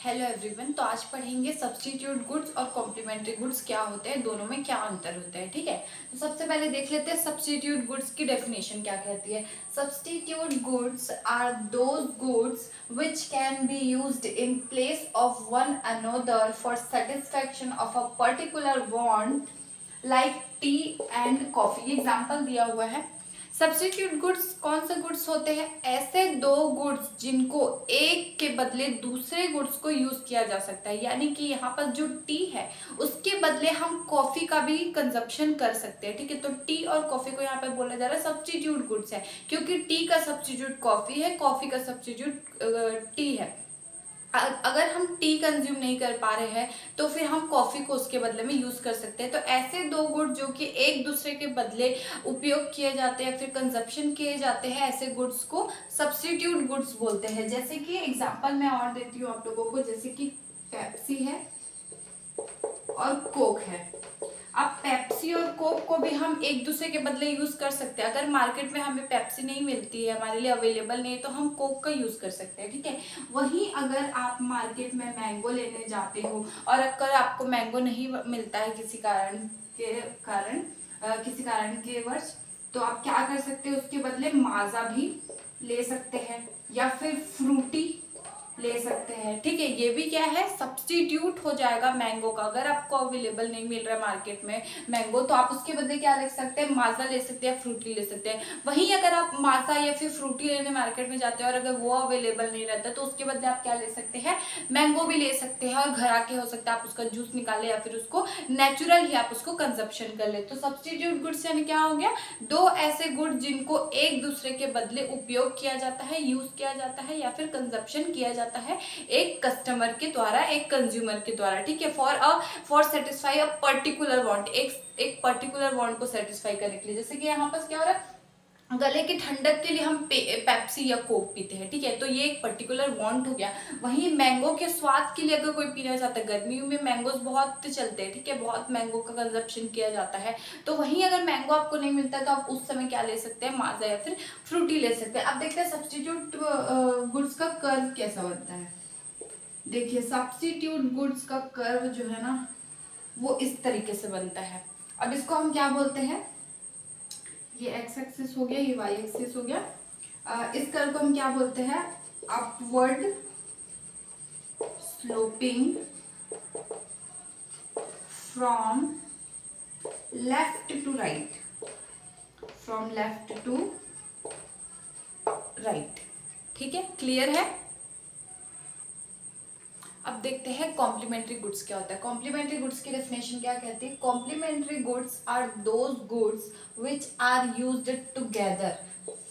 Hello everyone. तो आज पढ़ेंगे सब्स्टिट्यूट गुड्स और कॉम्प्लीमेंट्री गुड्स क्या होते हैं, दोनों में क्या अंतर होता है। ठीक है, तो सबसे पहले देख लेते हैं सब्स्टिट्यूट गुड्स की डेफिनेशन क्या कहती है। Substitute goods are those goods which can be used in place of one another for satisfaction of a particular want like tea and coffee। Example दिया हुआ है। सब्स्टिट्यूट गुड्स कौन से गुड्स होते हैं? ऐसे दो गुड्स जिनको एक के बदले दूसरे गुड्स को यूज किया जा सकता है। यानी कि यहाँ पर जो टी है उसके बदले हम कॉफी का भी कंजप्शन कर सकते हैं। ठीक है, तो टी और कॉफी को यहाँ पे बोला जा रहा है सब्स्टिट्यूट गुड्स है, क्योंकि टी का सब्स्टिट्यूट कॉफी है, कॉफी का सब्स्टिट्यूट टी है। अगर हम टी कंज्यूम नहीं कर पा रहे हैं तो फिर हम कॉफी को उसके बदले में यूज कर सकते हैं। तो ऐसे दो गुड जो कि एक दूसरे के बदले उपयोग किए जाते हैं, फिर कंजप्शन किए जाते हैं, ऐसे गुड्स को सब्स्टिट्यूट गुड्स बोलते हैं। जैसे कि एग्जांपल मैं और देती हूँ आप लोगों को, जैसे कि पेप्सी है और कोक है। अब पेप्सी और कोक को भी हम एक दूसरे के बदले यूज कर सकते हैं। अगर मार्केट में हमें पेप्सी नहीं मिलती है, हमारे लिए अवेलेबल नहीं है, तो हम कोक का यूज कर सकते हैं। ठीक है, वहीं अगर आप मार्केट में मैंगो लेने जाते हो और अगर आपको मैंगो नहीं मिलता है किसी कारण के वर्ष, तो आप क्या कर सकते हैं, उसके बदले माजा भी ले सकते हैं या फिर फ्रूटी ले सकते हैं। ठीक है, ये भी क्या है, सब्स्टिट्यूट हो जाएगा मैंगो का। अगर आपको अवेलेबल नहीं मिल रहा है मार्केट में मैंगो, तो आप उसके बदले क्या ले सकते हैं, माजा ले सकते हैं, फ्रूटी ले सकते हैं। वहीं अगर आप माजा या फिर फ्रूटी लेने मार्केट में जाते हैं और अगर वो अवेलेबल नहीं रहता तो उसके बदले आप क्या ले सकते हैं, मैंगो भी ले सकते हैं। और घर आके हो सकता है आप उसका जूस निकाले या फिर उसको नेचुरल ही आप उसको कंजप्शन कर ले। तो सब्स्टिट्यूट गुड्स यानी क्या हो गया, दो ऐसे गुड जिनको एक दूसरे के बदले उपयोग किया जाता है, यूज किया जाता है या फिर कंजप्शन किया जाता है एक कस्टमर के द्वारा, एक कंज्यूमर के द्वारा। ठीक है, for satisfy a particular want, एक पर्टिकुलर वांट को सेटिस्फाई करने के लिए। जैसे कि यहाँ पर क्या हो रहा है, गले की ठंडक के लिए हम पेप्सी या कोक पीते हैं। ठीक है, तो ये एक पर्टिकुलर वांट हो गया। वहीं मैंगो के स्वाद के लिए अगर कोई पीना चाहता है, गर्मियों में मैंगोज बहुत चलते हैं। ठीक है, बहुत मैंगो का कंजप्शन किया जाता है। तो वहीं अगर मैंगो आपको नहीं मिलता है तो आप उस समय क्या ले सकते हैं, माजा या फिर फ्रूटी ले सकते हैं। अब देखते हैं सब्स्टिट्यूट गुड्स का कर्व कैसा बनता है। देखिए, सब्स्टिट्यूट गुड्स का कर्व जो है ना, वो इस तरीके से बनता है। अब इसको हम क्या बोलते हैं, ये एक्स एक्सिस हो गया, ये वाई एक्सिस हो गया। इस कर्व को हम क्या बोलते हैं, upward sloping from left to right, from left to right. ठीक है, क्लियर है। अब देखते हैं कॉम्प्लीमेंट्री गुड्स क्या होता है। कॉम्प्लीमेंट्री गुड्स की डेफिनेशन क्या कहती है, complementary goods are those goods which are used together.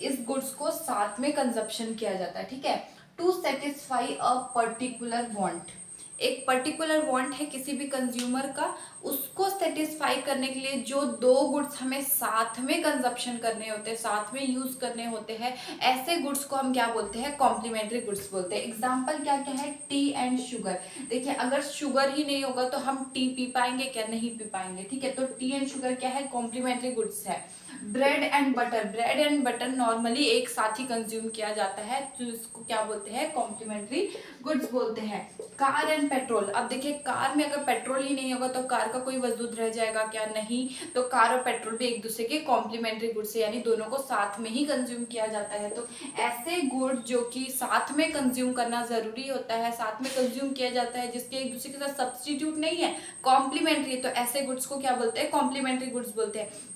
इस गुड्स को साथ में कंजप्शन किया जाता है। ठीक है, to satisfy a particular want. एक पर्टिकुलर वांट है किसी भी कंज्यूमर का, उसको सेटिस्फाई करने के लिए जो दो गुड्स हमें साथ में कंजप्शन करने होते हैं, साथ में यूज करने होते हैं, ऐसे गुड्स को हम क्या बोलते हैं, कॉम्प्लीमेंट्री गुड्स बोलते हैं। एग्जांपल क्या क्या है, टी एंड शुगर। देखिए, अगर शुगर ही नहीं होगा तो हम टी पी पाएंगे क्या, नहीं पी पाएंगे। ठीक है, तो टी एंड शुगर क्या है, कॉम्प्लीमेंट्री गुड्स है। Bread and butter, bread and butter normally एक साथ ही कंज्यूम किया जाता है, तो इसको क्या बोलते हैं, कॉम्प्लीमेंट्री गुड्स बोलते हैं। Car and petrol. अब देखिए, कार में अगर पेट्रोल ही नहीं होगा तो कार का कोई वजूद रह जाएगा क्या, नहीं। तो कार और पेट्रोल भी एक दूसरे के कॉम्प्लीमेंट्री गुड्स है, यानी दोनों को साथ में ही कंज्यूम किया जाता है। तो ऐसे गुड जो कि साथ में कंज्यूम करना जरूरी होता है, साथ में कंज्यूम किया जाता है, जिसके एक दूसरे के साथ सब्स्टिट्यूट नहीं है, कॉम्प्लीमेंट्री, तो ऐसे गुड्स को क्या बोलते हैं, कॉम्प्लीमेंट्री गुड्स बोलते हैं।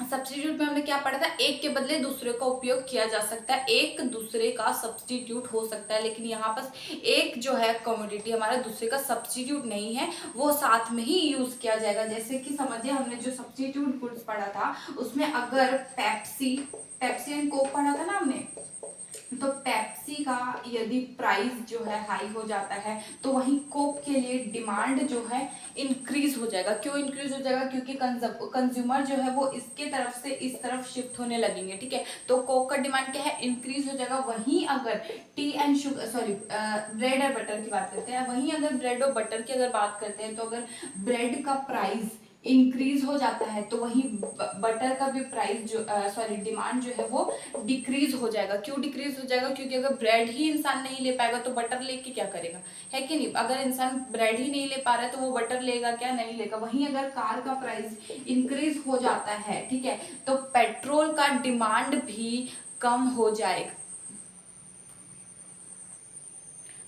सब्स्टिट्यूट में हमने क्या पढ़ा था, एक के बदले दूसरे का उपयोग किया जा सकता है, एक दूसरे का सब्स्टिट्यूट हो सकता है। लेकिन यहाँ पर एक जो है कमोडिटी हमारा दूसरे का सब्स्टिट्यूट नहीं है, वो साथ में ही यूज किया जाएगा। जैसे कि समझिए, हमने जो सब्स्टिट्यूट गुड्स पढ़ा था उसमें अगर पेप्सी एंड कोक पढ़ा था ना हमने, तो पेप्सी का यदि प्राइस जो है हाई हो जाता है तो वहीं कोक के लिए डिमांड जो है इंक्रीज हो जाएगा। क्यों इंक्रीज हो जाएगा, क्योंकि कंज्यूमर जो है वो इसके तरफ से इस तरफ शिफ्ट होने लगेंगे। ठीक है, तो कोक का डिमांड क्या है, इंक्रीज हो जाएगा। वहीं अगर टी एंड शुगर ब्रेड और बटर की बात करते हैं, वहीं अगर ब्रेड और बटर की अगर बात करते हैं, तो अगर ब्रेड का प्राइस इंक्रीज हो जाता है तो वही बटर का भी प्राइस जो डिमांड जो है वो डिक्रीज हो जाएगा। क्यों डिक्रीज हो जाएगा? क्योंकि अगर ब्रेड ही इंसान नहीं ले पाएगा तो बटर लेके क्या करेगा, है कि नहीं? अगर इंसान ब्रेड ही नहीं ले पा रहा है तो वो बटर लेगा क्या? नहीं लेगा। वहीं अगर कार का प्राइस इंक्रीज हो जाता है, ठीक है, तो पेट्रोल का डिमांड भी कम हो जाएगा।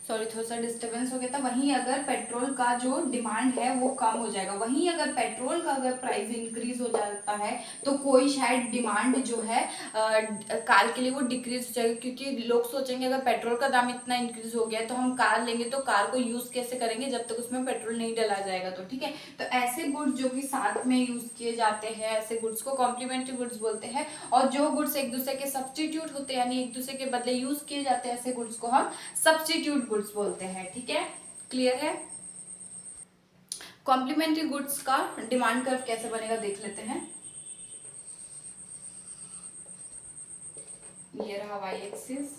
सॉरी, थोड़ा सा डिस्टरबेंस हो गया था। वहीं अगर पेट्रोल का जो डिमांड है वो कम हो जाएगा। वहीं अगर पेट्रोल का अगर प्राइस इंक्रीज हो जाता है तो कोई शायद डिमांड जो है कार के लिए वो डिक्रीज हो जाएगा, क्योंकि लोग सोचेंगे अगर पेट्रोल का दाम इतना इंक्रीज हो गया तो हम कार लेंगे तो कार को यूज कैसे करेंगे जब तक उसमें पेट्रोल नहीं डला जाएगा। तो ठीक है, तो ऐसे गुड्स जो कि साथ में यूज किए जाते हैं, ऐसे गुड्स को कॉम्प्लीमेंट्री गुड्स बोलते हैं। और जो गुड्स एक दूसरे के सब्सटीट्यूट होते हैं, यानी एक दूसरे के बदले यूज किए जाते हैं, ऐसे गुड्स को हम सब्सटीट्यूट गुड्स बोलते हैं। ठीक है, क्लियर है? कॉम्प्लीमेंट्री गुड्स का डिमांड कर्व कैसे बनेगा देख लेते हैं। ये रहा वाई एक्सिस,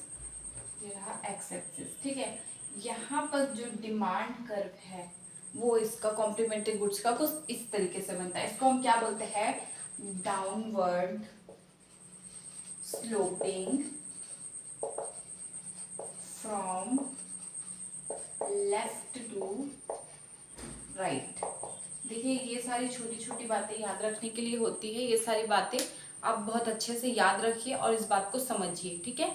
ये रहा एक्स एक्सिस। ठीक है, यहाँ पर जो डिमांड कर्व है वो इसका कॉम्प्लीमेंट्री गुड्स का कुछ इस तरीके से बनता है। इसको हम क्या बोलते हैं? Downward sloping from left to right. देखिए, ये सारी छोटी छोटी बातें याद रखने के लिए होती है। ये सारी बातें आप बहुत अच्छे से याद रखिए और इस बात को समझिए। ठीक है,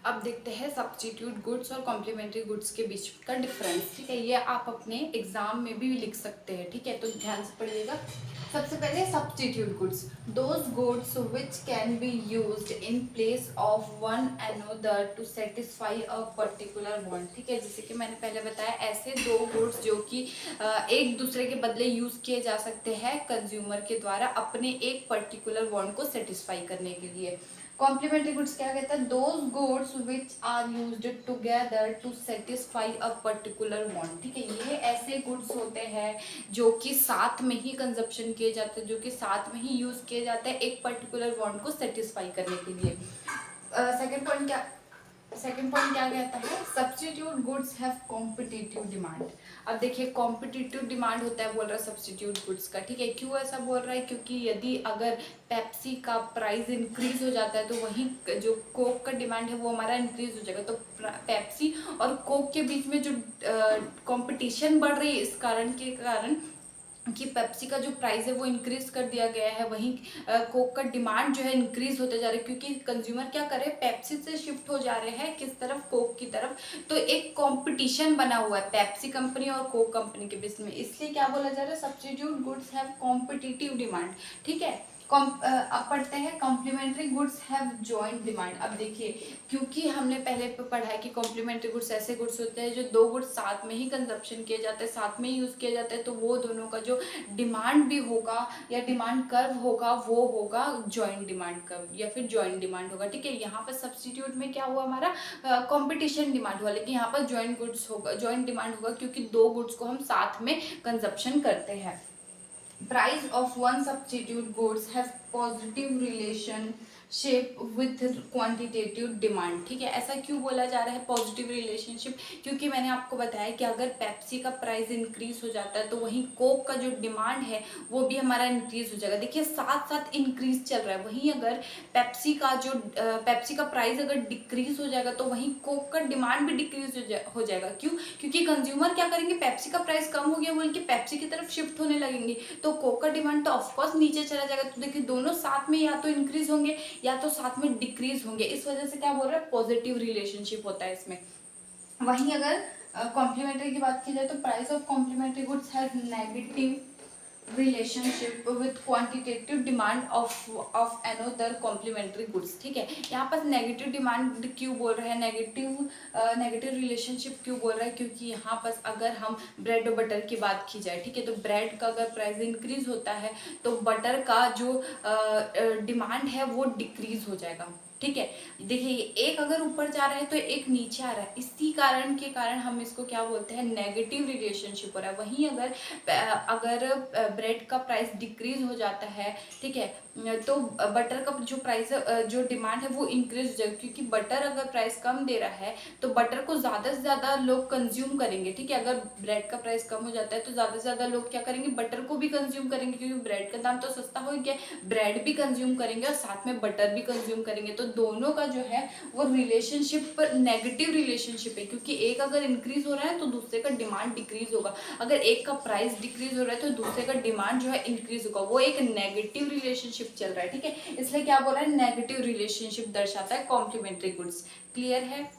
अब देखते हैं सब्स्टिट्यूट गुड्स और कॉम्प्लीमेंट्री गुड्स के बीच का डिफरेंस। ठीक है, ये आप अपने एग्जाम में भी लिख सकते हैं। ठीक है, तो ध्यान से पढ़िएगा। सबसे पहले substitute goods, those goods which can be used in place of one another to satisfy a particular want. ठीक है, जैसे कि मैंने पहले बताया, ऐसे दो गुड्स जो कि एक दूसरे के बदले यूज किए जा सकते हैं कंज्यूमर के द्वारा अपने एक पर्टिकुलर वांट को सेटिस्फाई करने के लिए। कॉम्प्लीमेंट्री गुड्स क्या कहता है? Those goods which are used together to satisfy a particular want. ठीक है, ये ऐसे गुड्स होते हैं जो कि साथ में ही कंजप्शन किए जाते हैं, जो कि साथ में ही यूज किए जाते हैं एक पर्टिकुलर वांट को सेटिस्फाई करने के लिए। सेकेंड पॉइंट क्या कहता है? Substitute goods have competitive demand. अब देखिए, कॉम्पिटिटिव डिमांड होता है बोल रहा है सब्स्टिट्यूट गुड्स का। ठीक है, क्यों ऐसा बोल रहा है? क्योंकि यदि अगर पेप्सी का प्राइस इंक्रीज हो जाता है तो वही जो कोक का डिमांड है वो हमारा इंक्रीज हो जाएगा। तो पेप्सी और कोक के बीच में जो कंपटीशन बढ़ रही है इस कारण के कारण कि पेप्सी का जो प्राइस है वो इंक्रीज कर दिया गया है, वहीं कोक का डिमांड जो है इंक्रीज होते जा रहे हैं, क्योंकि कंज्यूमर क्या करे, पेप्सी से शिफ्ट हो जा रहे हैं किस तरफ? कोक की तरफ। तो एक कंपटीशन बना हुआ है पेप्सी कंपनी और कोक कंपनी के बीच में, इसलिए क्या बोला जा रहा है? Substitute goods have competitive demand. ठीक है, अब पढ़ते हैं complementary goods have joint demand. अब देखिए, क्योंकि हमने पहले पढ़ा है कि कॉम्प्लीमेंट्री गुड्स ऐसे गुड्स होते हैं जो दो गुड्स साथ में ही कंजप्शन किए जाते हैं, साथ में ही यूज किए जाते हैं, तो वो दोनों का जो डिमांड भी होगा या डिमांड कर्व होगा वो होगा जॉइंट डिमांड कर्व या फिर जॉइंट डिमांड होगा। ठीक है, यहाँ पर सब्स्टिट्यूट में क्या हुआ? हमारा कॉम्पिटिशन डिमांड हुआ, लेकिन यहाँ पर जॉइंट गुड्स होगा, जॉइंट डिमांड होगा, क्योंकि दो गुड्स को हम साथ में कंजप्शन करते हैं। Price of one substitute goods has positive relationship with quantitative demand। ठीक है, ऐसा क्यों बोला जा रहा है पॉजिटिव रिलेशनशिप? क्योंकि मैंने आपको बताया कि अगर पेप्सी का प्राइस इंक्रीज हो जाता है तो वहीं कोक का जो डिमांड है वो भी हमारा इंक्रीज हो जाएगा। देखिए, साथ साथ इंक्रीज चल रहा है। वहीं अगर पेप्सी का प्राइस अगर डिक्रीज हो जाएगा तो वहीं कोक का डिमांड भी डिक्रीज हो जाएगा। क्यों? क्योंकि कंज्यूमर क्या करेंगे, पेप्सी का प्राइस कम हो गया बोल के पेप्सी की तरफ शिफ्ट होने लगेंगे, तो कोक का डिमांड तो ऑफकोर्स नीचे चला जाएगा। तो देखिए, दोनों साथ में या तो इंक्रीज होंगे या तो साथ में डिक्रीज होंगे। इस वजह से क्या बोल रहा है? पॉजिटिव रिलेशनशिप होता है इसमें। वहीं अगर कॉम्प्लीमेंट्री की बात की जाए तो price of complementary goods has negative relationship with quantitative demand of another complementary goods. ठीक है, यहाँ पर नेगेटिव डिमांड क्यों बोल रहे हैं, नेगेटिव रिलेशनशिप क्यों बोल रहा है? क्योंकि यहाँ पर अगर हम ब्रेड और बटर की बात की जाए, ठीक है, तो ब्रेड का अगर प्राइस इंक्रीज होता है तो बटर का जो डिमांड है वो डिक्रीज हो जाएगा। ठीक है, देखिए, एक अगर ऊपर जा रहा है तो एक नीचे आ रहा है, इसी कारण के कारण हम इसको क्या बोलते हैं? नेगेटिव रिलेशनशिप हो रहा है। वहीं अगर ब्रेड का प्राइस डिक्रीज हो जाता है, ठीक है, तो बटर का जो प्राइस है, जो डिमांड है वो इंक्रीज हो जाएगी, क्योंकि बटर अगर प्राइस कम दे रहा है तो बटर को ज़्यादा से ज़्यादा लोग कंज्यूम करेंगे, ठीक है। अगर ब्रेड का प्राइस कम हो जाता है तो ज़्यादा से ज़्यादा लोग क्या करेंगे, बटर को भी कंज्यूम करेंगे, क्योंकि ब्रेड का दाम तो सस्ता हो गया, ब्रेड भी कंज्यूम करेंगे और साथ में बटर भी कंज्यूम करेंगे। तो दोनों का जो है वो रिलेशनशिप नेगेटिव रिलेशनशिप है, क्योंकि एक अगर इंक्रीज हो रहा है तो दूसरे का डिमांड डिक्रीज होगा, अगर एक का प्राइस डिक्रीज हो रहा है तो दूसरे का डिमांड जो है इंक्रीज होगा, वो एक नेगेटिव रिलेशनशिप चल रहा है, ठीक है। इसलिए क्या बोल रहा है, नेगेटिव रिलेशनशिप दर्शाता है कॉम्प्लीमेंट्री गुड्स। क्लियर है।